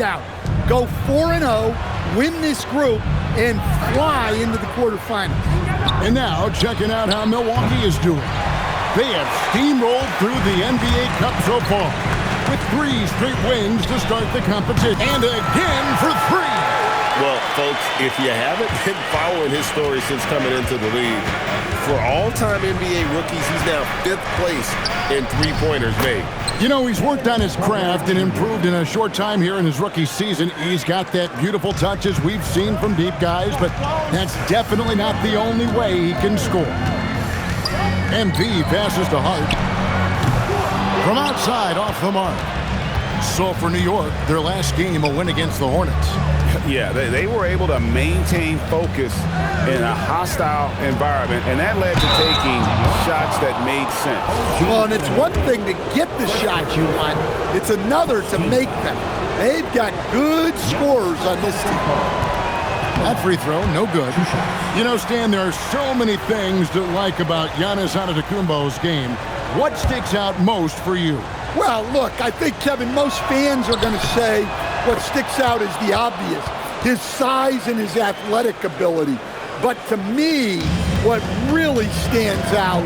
out. Go 4-0, win this group, and fly into the quarterfinals. And now, checking out how Milwaukee is doing. They have steamrolled through the NBA Cup so far, with 3 straight wins to start the competition, and again for 3. Well, folks, if you haven't been following his story since coming into the league, for all-time NBA rookies, he's now 5th place in three-pointers made. You know, he's worked on his craft and improved in a short time here in his rookie season. He's got that beautiful touch as we've seen from deep guys, but that's definitely not the only way he can score. MP passes to Hart. From outside, off the mark. So for New York, their last game, a win against the Hornets. Yeah, they were able to maintain focus in a hostile environment, and that led to taking shots that made sense. Well, and it's one thing to get the shots you want. It's another to make them. They've got good scorers on this team. That free throw, no good. You know, Stan, there are so many things to like about Giannis Antetokounmpo's game. What sticks out most for you? Well, look, I think, Kevin, most fans are going to say what sticks out is the obvious, his size and his athletic ability. But to me, what really stands out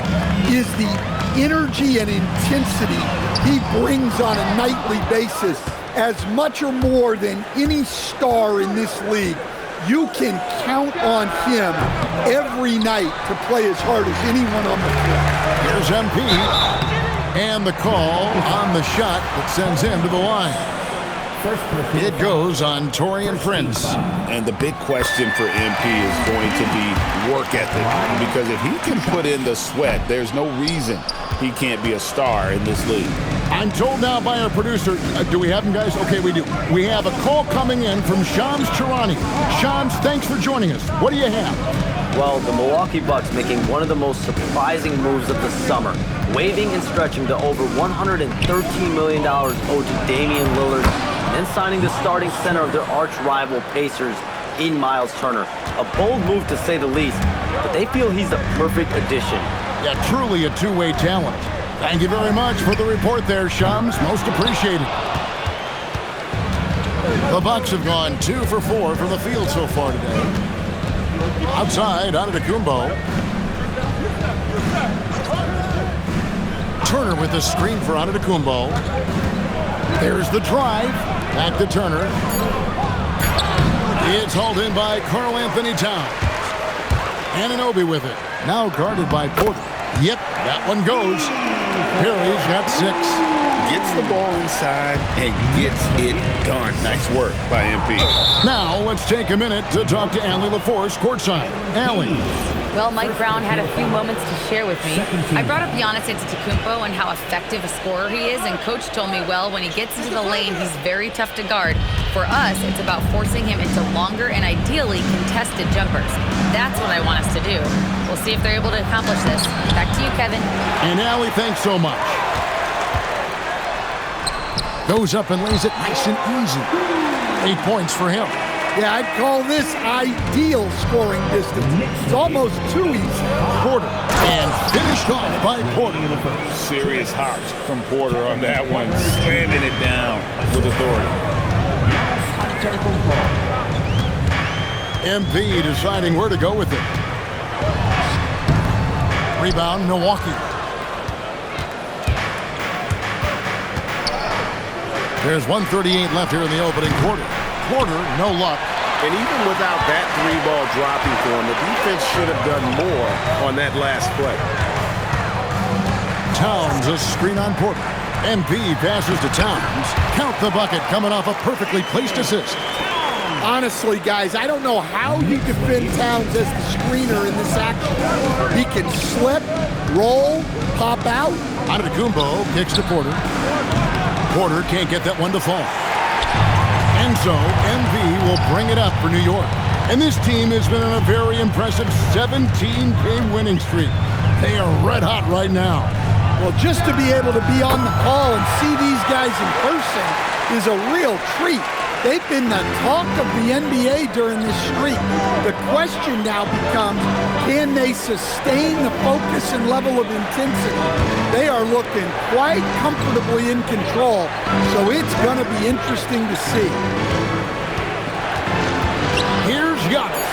is the energy and intensity he brings on a nightly basis, as much or more than any star in this league. You can count on him every night to play as hard as anyone on the floor. Here's MP. And the call on the shot that sends him to the line. It goes on Taurean Prince. And the big question for MP is going to be work ethic. Because if he can put in the sweat, there's no reason he can't be a star in this league. I'm told now by our producer, do we have him, guys? Okay, we do. We have a call coming in from Shams Charania. Shams, thanks for joining us. What do you have? Well, the Milwaukee Bucks making one of the most surprising moves of the summer, waiving and stretching to over $113 million owed to Damian Lillard, and then signing the starting center of their arch-rival Pacers in Miles Turner. A bold move to say the least, but they feel he's the perfect addition. Yeah, truly a two-way talent. Thank you very much for the report there, Shams. Most appreciated. The Bucks have gone 2 for 4 from the field so far today. Outside, Antetokounmpo. Turner with the screen for Antetokounmpo. There's the drive. Back to Turner. It's hauled in by Karl Anthony Towns. Anunoby with it. Now guarded by Porter. Yep, that one goes. Perry's got 6. Gets the ball inside and gets it done. Nice work by MP. Now let's take a minute to talk to Allie LaForce courtside. Allie. Well, Mike Brown had a few moments to share with me. I brought up Giannis Antetokounmpo and how effective a scorer he is, and Coach told me, well, when he gets into the lane, he's very tough to guard. For us, it's about forcing him into longer and ideally contested jumpers. That's what I want us to do. We'll see if they're able to accomplish this. Back to you, Kevin. And Allie, thanks so much. Goes up and lays it nice and easy. 8 points for him. Yeah, I'd call this ideal scoring distance. It's almost too easy. Porter. And finished off by Porter. Serious hops from Porter on that one. Slamming it down with authority. MP deciding where to go with it. Rebound, Milwaukee. There's 1:38 left here in the opening quarter. Porter, no luck. And even without that 3-ball dropping for him, the defense should have done more on that last play. Towns, a screen on Porter. MP passes to Towns. Count the bucket coming off a perfectly placed assist. Honestly, guys, I don't know how you defend Towns as the screener in this action. He can slip, roll, pop out. Antetokounmpo kicks to Porter. Porter can't get that one to fall. And so, MV will bring it up for New York. And this team has been on a very impressive 17-game winning streak. They are red hot right now. Well, just to be able to be on the call and see these guys in person is a real treat. they've been the talk of the NBA during this streak. The question now becomes, can they sustain the focus and level of intensity? They are looking quite comfortably in control, so it's going to be interesting to see. Here's Giannis.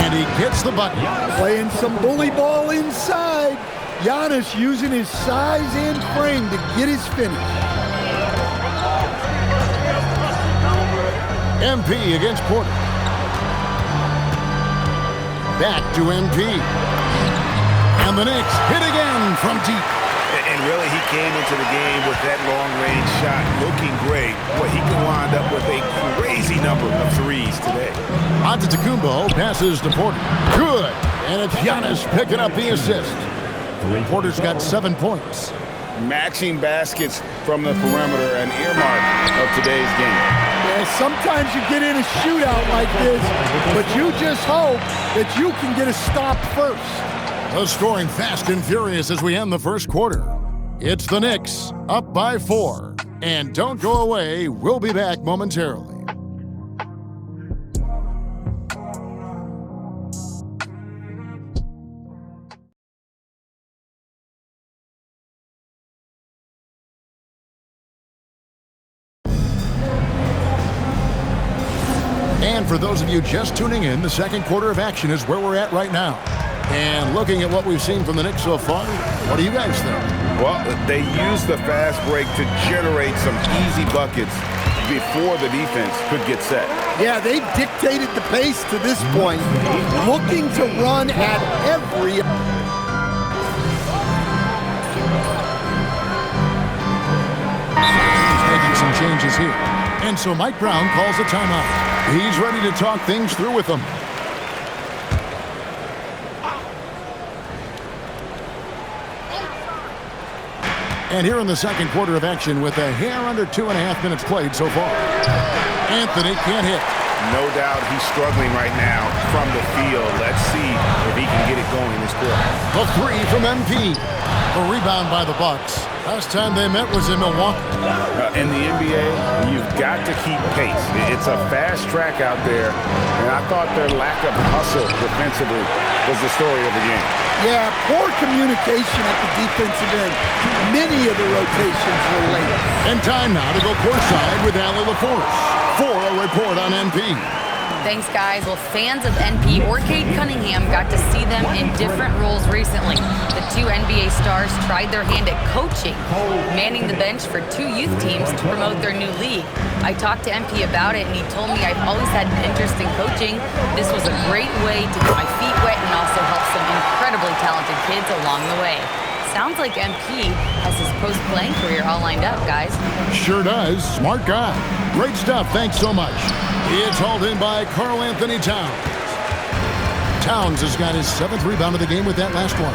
And he gets the bucket. Playing some bully ball inside. Giannis using his size and frame to get his finish. MP against Porter. Back to MP. And the Knicks hit again from deep. And really, he came into the game with that long-range shot looking great. Boy, he can wind up with a crazy number of threes today. Antetokounmpo passes to Porter. Good. And it's Giannis picking up the assist. Porter's got 7 points. Matching baskets from the perimeter, an earmark of today's game. Yeah, sometimes you get in a shootout like this, but you just hope that you can get a stop first. The scoring fast and furious as we end the first quarter. It's the Knicks up by 4. And don't go away, we'll be back momentarily. And for those of you just tuning in, the second quarter of action is where we're at right now. And looking at what we've seen from the Knicks so far, what do you guys think? Well, they used the fast break to generate some easy buckets before the defense could get set. Yeah, they dictated the pace to this point, looking to run at every... He's making some changes here. And so Mike Brown calls a timeout. He's ready to talk things through with them. And here in the second quarter of action with a hair under 2.5 minutes played so far. Anthony can't hit. No doubt he's struggling right now from the field. Let's see if he can get it going this quarter. The three from MP. A rebound by the Bucks. Last time they met was in Milwaukee. In the NBA, you've got to keep pace. It's a fast track out there, and I thought their lack of hustle defensively was the story of the game. Yeah, poor communication at the defensive end. Many of the rotations were late. And time now to go courtside with Allie LaForce for a report on MP. Thanks, guys. Well, fans of NP or Cade Cunningham got to see them in different roles recently. The two NBA stars tried their hand at coaching, manning the bench for two youth teams to promote their new league. I talked to MP about it, and he told me I've always had an interest in coaching. This was a great way to get my feet wet and also help some incredibly talented kids along the way. Sounds like MP has his post-playing career all lined up, guys. Sure does. Smart guy. Great stuff. Thanks so much. It's hauled in by Karl Anthony Towns. Towns has got his 7th rebound of the game with that last one.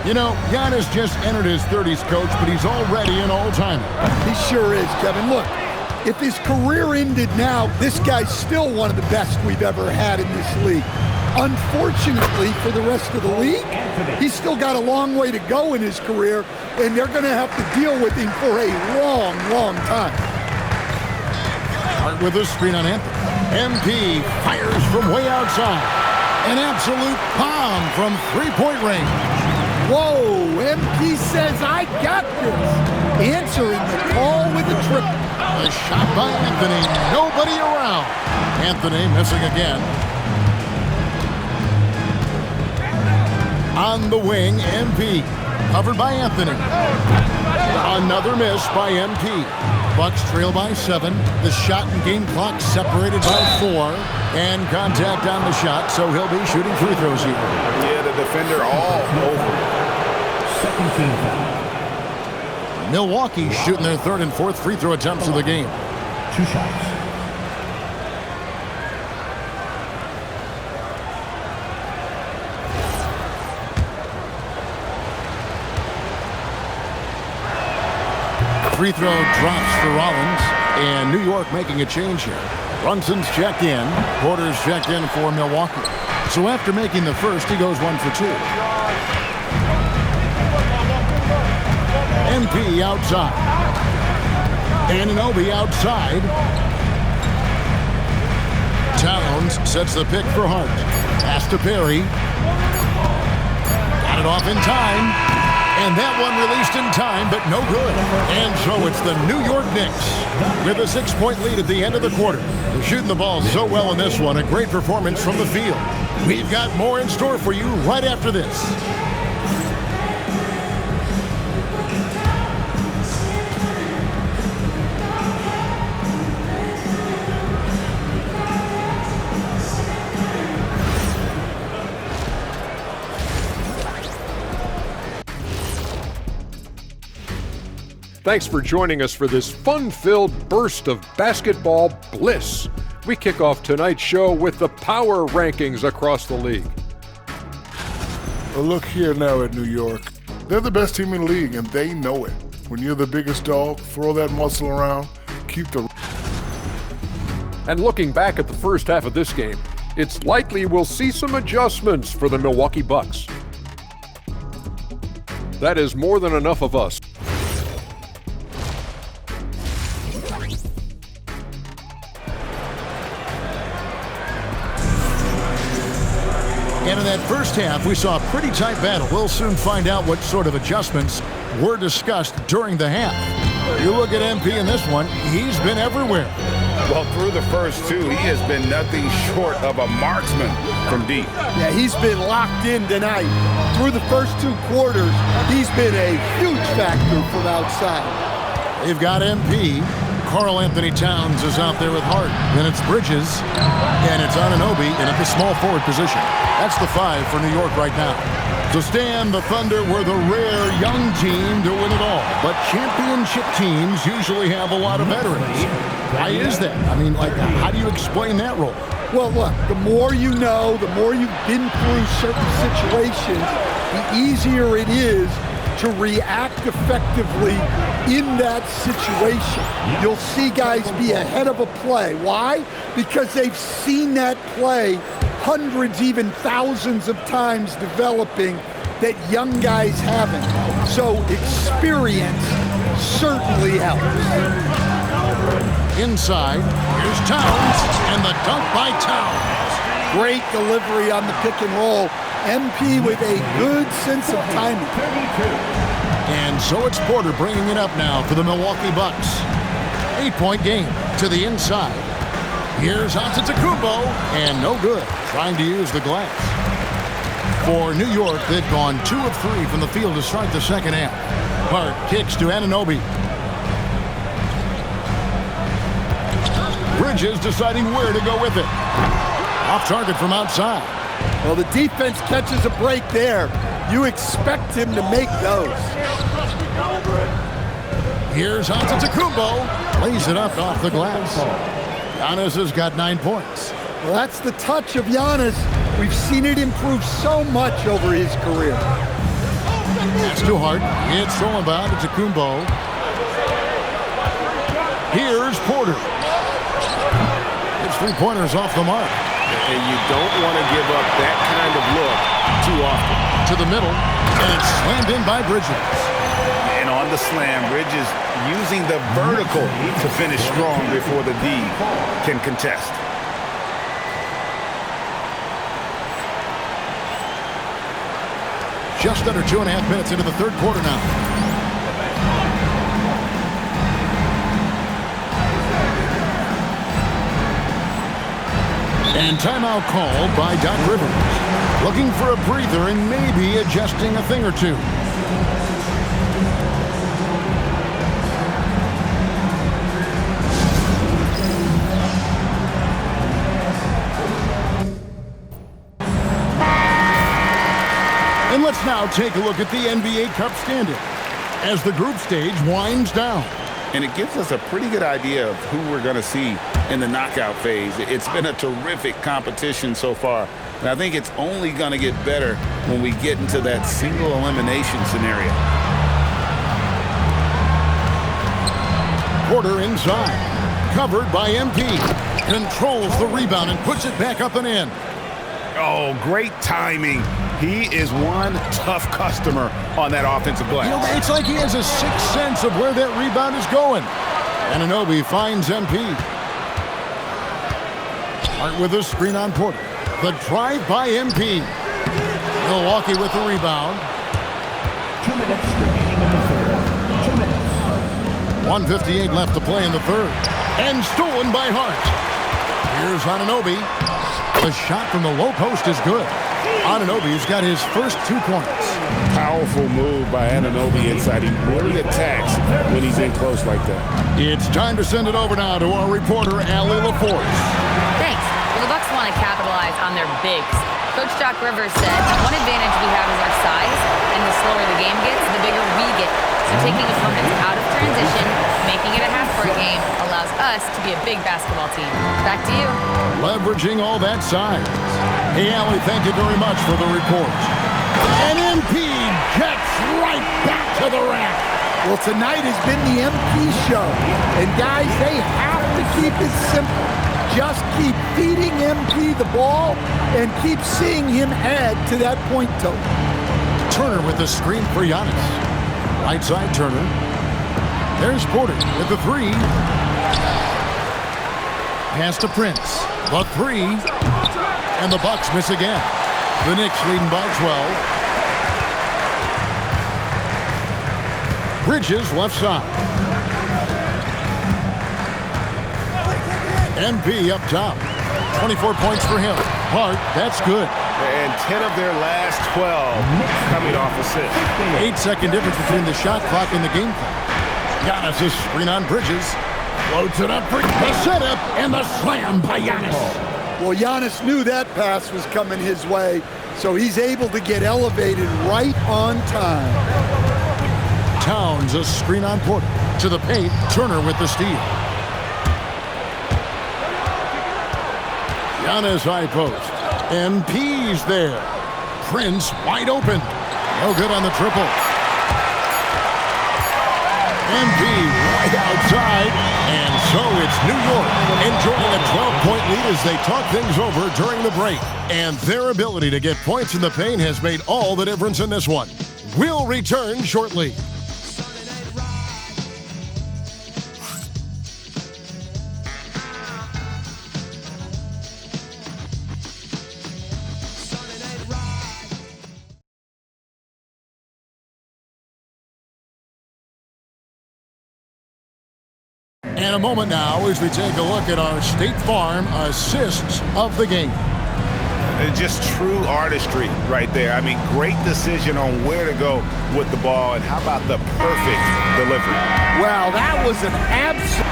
You know, Giannis just entered his 30s, coach, but he's already an all-timer. He sure is, Kevin. Look, if his career ended now, this guy's still one of the best we've ever had in this league. Unfortunately for the rest of the league, he's still got a long way to go in his career, and they're going to have to deal with him for a long, long time. With a screen on Anthony. MP fires from way outside. An absolute bomb from three-point range. Whoa, MP says, I got this. Answering the call with a triple. A shot by Anthony. Nobody around. Anthony missing again. On the wing, MP. Covered by Anthony. Another miss by MP. Bucks trail by 7. The shot and game clock separated by 4. And contact on the shot, so he'll be shooting free throws here. Yeah, the defender all over. Second team foul. Milwaukee shooting their 3rd and 4th free throw attempts of the game. 2 shots. Free throw drops for Rollins, and New York making a change here. Brunson's checked in. Porter's checked in for Milwaukee. So after making the first, he goes 1 for 2. MP outside. Anunoby outside. Towns sets the pick for Hart. Pass to Perry. Got it off in time. And that one released in time, but no good. And so it's the New York Knicks with a 6-point lead at the end of the quarter. They're shooting the ball so well in this one. A great performance from the field. We've got more in store for you right after this. Thanks for joining us for this fun-filled burst of basketball bliss. We kick off tonight's show with the power rankings across the league. Well, look here now at New York. They're the best team in the league, and they know it. When you're the biggest dog, throw that muscle around, keep the... And looking back at the first half of this game, it's likely we'll see some adjustments for the Milwaukee Bucks. That is more than enough of us. And in that first half, we saw a pretty tight battle. We'll soon find out what sort of adjustments were discussed during the half. You look at MP in this one, he's been everywhere. Well, through the first two, he has been nothing short of a marksman from deep. Yeah, he's been locked in tonight. Through the first 2 quarters, he's been a huge factor from outside. They've got MP. Karl Anthony Towns is out there with Hart. Then it's Bridges, and it's Anunoby in at the small forward position. That's the 5 for New York right now. To stand, the Thunder were the rare young team to win it all. But championship teams usually have a lot of veterans. Why is that? I mean, like, how do you explain that role? Well, look, the more you know, the more you've been through certain situations, the easier it is to react effectively in that situation. You'll see guys be ahead of a play. Why? Because they've seen that play hundreds, even thousands of times developing that young guys haven't. So experience certainly helps. Inside, here's Towns, and the dunk by Towns. Great delivery on the pick and roll. MP with a good sense of timing. And so it's Porter bringing it up now for the Milwaukee Bucks. 8-point game to the inside. Here's Antetokounmpo, and no good, trying to use the glass. For New York, they've gone 2 of 3 from the field to start the second half. Hart kicks to Anunoby. Bridges deciding where to go with it. Off target from outside. Well, the defense catches a break there. You expect him to make those. Here's Antetokounmpo. Lays it up off the glass. Giannis has got 9 points. Well, that's the touch of Giannis. We've seen it improve so much over his career. That's too hard. It's stolen by Antetokounmpo. Here's Porter. His 3-pointers off the mark. And you don't want to give up that kind of look too often. To the middle, and it's slammed in by Bridges. And on the slam, Bridges using the vertical to finish strong before the D can contest. Just under 2.5 minutes into the third quarter now. And timeout called by Doc Rivers. Looking for a breather and maybe adjusting a thing or two. And let's now take a look at the NBA Cup standing as the group stage winds down. And it gives us a pretty good idea of who we're going to see in the knockout phase. It's been a terrific competition so far. And I think it's only going to get better when we get into that single elimination scenario. Porter inside. Covered by MP. Controls the rebound and puts it back up and in. Oh, great timing. He is one tough customer on that offensive glass. You know, it's like he has a sixth sense of where that rebound is going. Anunoby finds MP. Hart with a screen on Porter. The drive by MP. Milwaukee with the rebound. 2 minutes remaining in the third. 2 minutes. 1:58 left to play in the third. And stolen by Hart. Here's Anunoby. The shot from the low post is good. Anunoby's got his first 2 points. Powerful move by Anunoby inside. He really attacks when he's in close like that. It's time to send it over now to our reporter, Allie LaForce. Thanks. Well, the Bucks want to capitalize on their bigs. Coach Doc Rivers said, one advantage we have is our size, and the slower the game gets, the bigger we get. So taking opponents out of transition, making it a half-court game, allows us to be a big basketball team. Back to you. Leveraging all that size. Hey, Allie, thank you very much for the report. And MP gets right back to the rack. Well, tonight has been the MP show. And guys, they have to keep it simple. Just keep feeding MP the ball and keep seeing him add to that point total. Turner with the screen for Giannis. Right side Turner. There's Porter with the 3. Pass to Prince. The 3. And the Bucks miss again. The Knicks leading by 12. Bridges left side. MP up top. 24 points for him. Hart, that's good. And 10 of their last 12 coming off assists. 8-second difference between the shot clock and the game clock. Giannis' screen on Bridges. Floats it up for the setup and the slam by Giannis. Well, Giannis knew that pass was coming his way, so he's able to get elevated right on time. Towns a screen on Porter. To the paint, Turner with the steal. Giannis high post. MP's there. Prince wide open. No good on the triple. MP right outside. And so it's New York enjoying a 12-point lead as they talk things over during the break. And their ability to get points in the paint has made all the difference in this one. We'll return shortly. And a moment now as we take a look at our State Farm assists of the game. Just true artistry right there. I mean, great decision on where to go with the ball, and how about the perfect delivery? Wow, that was an absolute...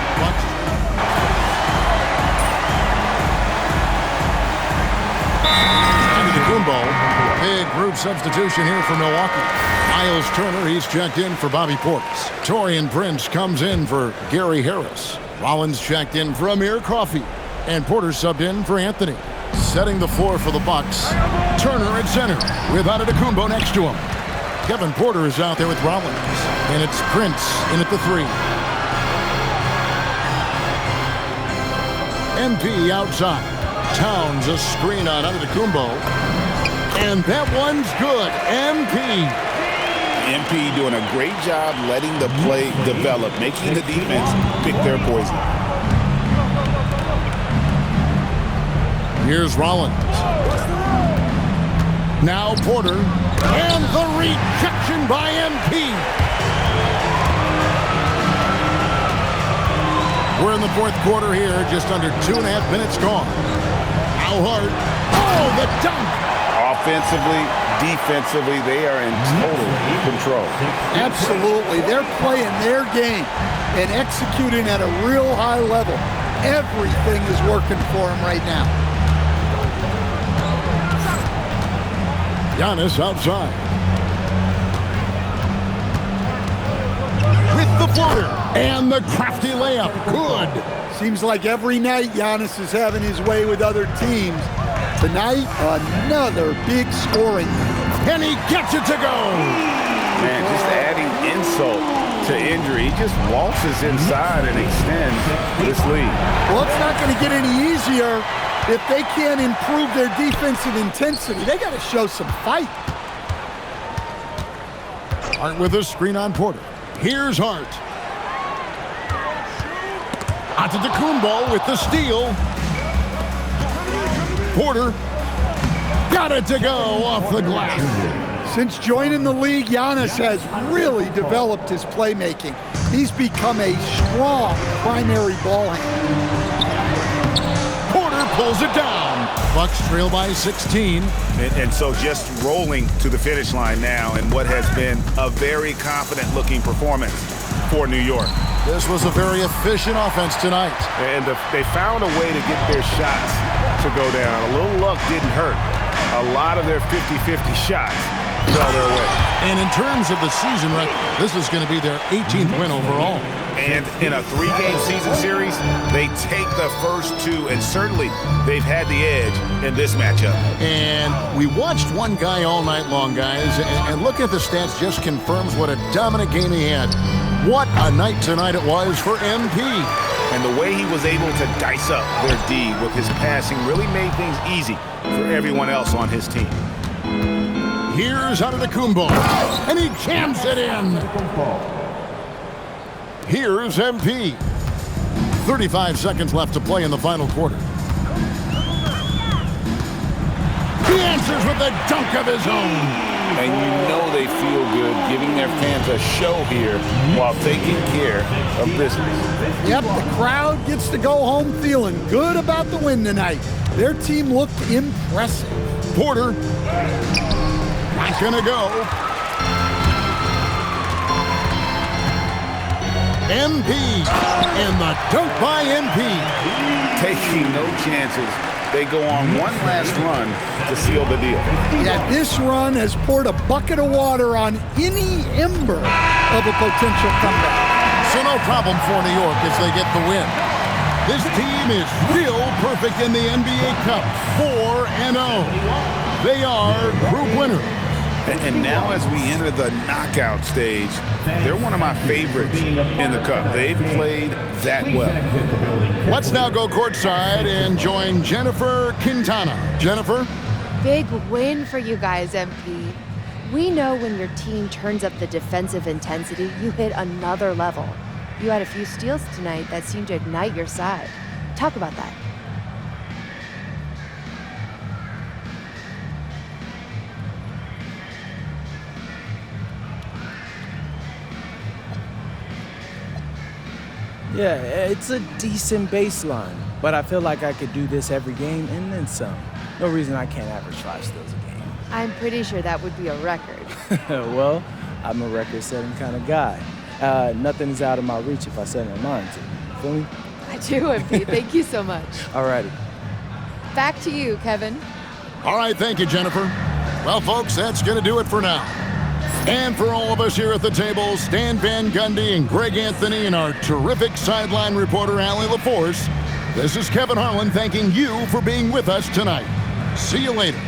Big group substitution here for Milwaukee. Miles Turner, he's checked in for Bobby Portis. Taurean Prince comes in for Gary Harris. Rollins checked in for Amir Coffey. And Porter subbed in for Anthony. Setting the floor for the Bucks. Turner at center with Antetokounmpo next to him. Kevin Porter is out there with Rollins. And it's Prince in at the 3. MP outside. Towns a screen on Antetokounmpo. And that one's good. MP doing a great job letting the play develop, making the defense pick their poison. Here's Rollins. Now Porter. And the rejection by MP. We're in the fourth quarter here, just under 2.5 minutes gone. Now Hart. Oh, the dunk! Offensively, defensively, they are in total control. Absolutely. They're playing their game and executing at a real high level. Everything is working for them right now. Giannis outside. With the floater. And the crafty layup. Good. Seems like every night Giannis is having his way with other teams. Tonight, another big scoring. And he gets it to go. Man, just adding insult to injury. He just waltzes inside and extends this lead. Well, it's not going to get any easier if they can't improve their defensive intensity. They got to show some fight. Hart with a screen on Porter. Here's Hart. Antetokounmpo with the steal. Porter got it to go off the glass. Since joining the league, Giannis has really developed his playmaking. He's become a strong primary ball handler. Porter pulls it down. Bucks trail by 16. And so just rolling to the finish line now in what has been a very confident-looking performance for New York. This was a very efficient offense tonight. And they found a way to get their shots to go down. A little luck didn't hurt. A lot of their 50-50 shots fell their way. And in terms of the season, right, this is going to be their 18th win overall. And in a 3-game season series, they take the first 2, and certainly they've had the edge in this matchup. And we watched one guy all night long, guys, and looking at the stats just confirms what a dominant game he had. What a night tonight it was for MP. And the way he was able to dice up their D with his passing really made things easy for everyone else on his team. Here's Antetokounmpo, and he jams it in. Here's MP. 35 seconds left to play in the final quarter. He answers with a dunk of his own. And you know they feel good giving their fans a show here while taking care of business. Yep, the crowd gets to go home feeling good about the win tonight. Their team looked impressive. Porter, not gonna go. MP, and the dunk by MP. Taking no chances. They go on one last run to seal the deal. Yeah, this run has poured a bucket of water on any ember of a potential comeback. So no problem for New York as they get the win. This team is still perfect in the NBA Cup, 4-0. They are group winners. And now as we enter the knockout stage, they're one of my favorites in the Cup. They've played that well. Let's now go courtside and join Jennifer Quintana. Jennifer? Big win for you guys, MP. We know when your team turns up the defensive intensity, you hit another level. You had a few steals tonight that seemed to ignite your side. Talk about that. Yeah, it's a decent baseline, but I feel like I could do this every game and then some. No reason I can't average 5 steals a game. I'm pretty sure that would be a record. Well, I'm a record-setting kind of guy. Nothing is out of my reach if I set my mind to. Feel me? I do, MP. Thank you so much. Alrighty. Back to you, Kevin. All right, thank you, Jennifer. Well, folks, that's going to do it for now. And for all of us here at the table, Stan Van Gundy and Greg Anthony and our terrific sideline reporter, Allie LaForce, this is Kevin Harlan thanking you for being with us tonight. See you later.